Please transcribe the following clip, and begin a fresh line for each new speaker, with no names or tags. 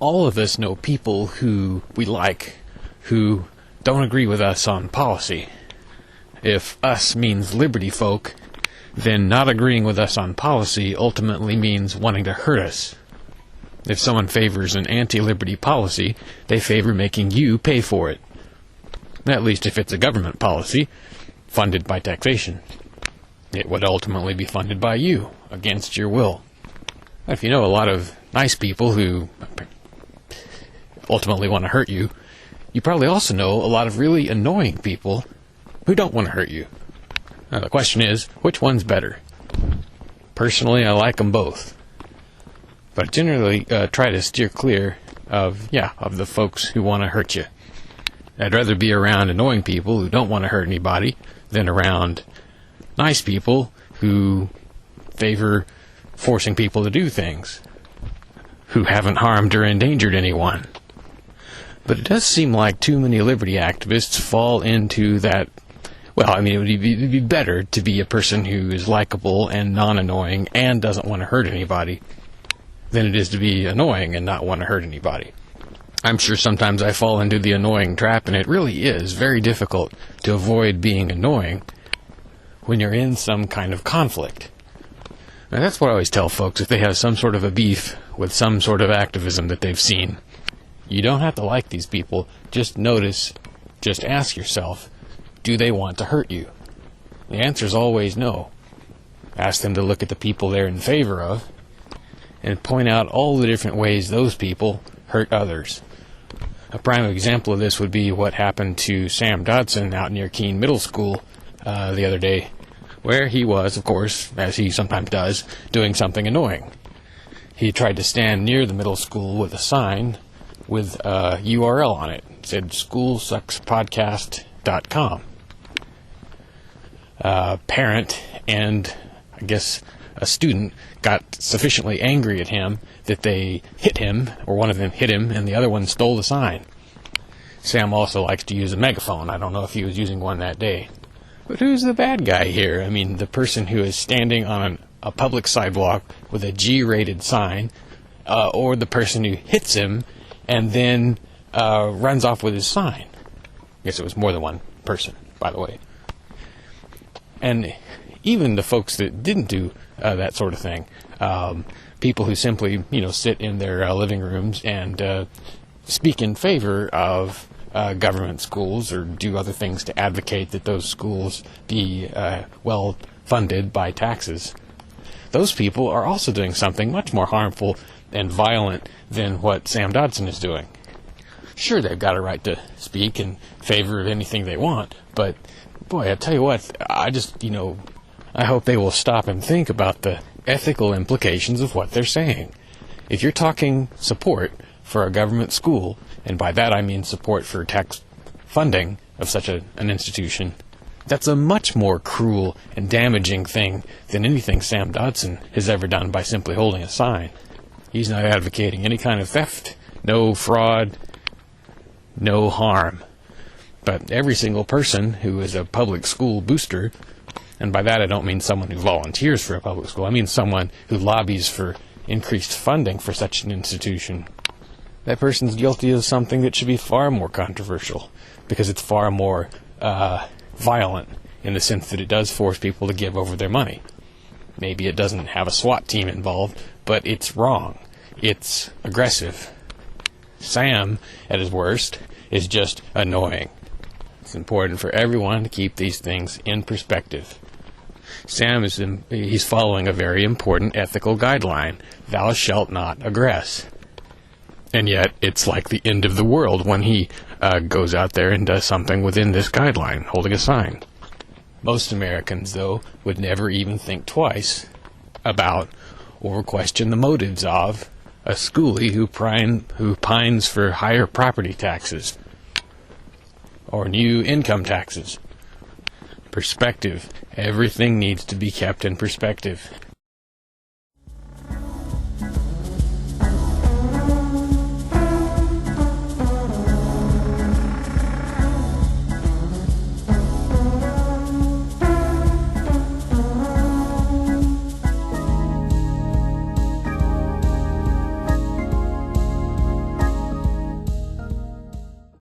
all of us know people who we like, who don't agree with us on policy. If us means liberty folk, then not agreeing with us on policy ultimately means wanting to hurt us. If someone favors an anti-liberty policy, they favor making you pay for it. At least if it's a government policy, funded by taxation. It would ultimately be funded by you, against your will. If you know a lot of nice people who ultimately want to hurt you, you probably also know a lot of really annoying people who don't want to hurt you. Now the question is, which one's better? Personally, I like them both. But I generally try to steer clear of the folks who want to hurt you. I'd rather be around annoying people who don't want to hurt anybody than around nice people who favor forcing people to do things, who haven't harmed or endangered anyone. But it does seem like too many liberty activists fall into that. Well, I mean, it'd be better to be a person who is likable and non-annoying and doesn't want to hurt anybody than it is to be annoying and not want to hurt anybody. I'm sure sometimes I fall into the annoying trap, and it really is very difficult to avoid being annoying when you're in some kind of conflict. Now, that's what I always tell folks if they have some sort of a beef with some sort of activism that they've seen. You don't have to like these people. Just notice, just ask yourself, do they want to hurt you? The answer is always no. Ask them to look at the people they're in favor of and point out all the different ways those people hurt others. A prime example of this would be what happened to Sam Dodson out near Keene Middle School the other day, where he was, of course, as he sometimes does, doing something annoying. He tried to stand near the middle school with a sign with a URL on it. It said schoolsuckspodcast.com. A parent and, I guess, a student got sufficiently angry at him that they hit him, or one of them hit him, and the other one stole the sign. Sam also likes to use a megaphone. I don't know if he was using one that day. But who's the bad guy here? I mean, the person who is standing on a public sidewalk with a G-rated sign, or the person who hits him and then runs off with his sign. I guess it was more than one person, by the way. And even the folks that didn't do that sort of thing, people who simply, sit in their living rooms and speak in favor of government schools or do other things to advocate that those schools be well funded by taxes. Those people are also doing something much more harmful and violent than what Sam Dodson is doing. Sure, they've got a right to speak in favor of anything they want, but boy, I tell you what, I just, I hope they will stop and think about the ethical implications of what they're saying. If you're talking support for a government school, and by that I mean support for tax funding of such an institution, that's a much more cruel and damaging thing than anything Sam Dodson has ever done by simply holding a sign. He's not advocating any kind of theft, no fraud, no harm. But every single person who is a public school booster, and by that I don't mean someone who volunteers for a public school, I mean someone who lobbies for increased funding for such an institution, that person's guilty of something that should be far more controversial, because it's far more violent in the sense that it does force people to give over their money. Maybe it doesn't have a SWAT team involved, but it's wrong. It's aggressive. Sam, at his worst, is just annoying. It's important for everyone to keep these things in perspective. Sam he's following a very important ethical guideline. Thou shalt not aggress. And yet, it's like the end of the world when he goes out there and does something within this guideline, holding a sign. Most Americans, though, would never even think twice about or question the motives of a schoolie who pines for higher property taxes or new income taxes. Perspective. Everything needs to be kept in perspective.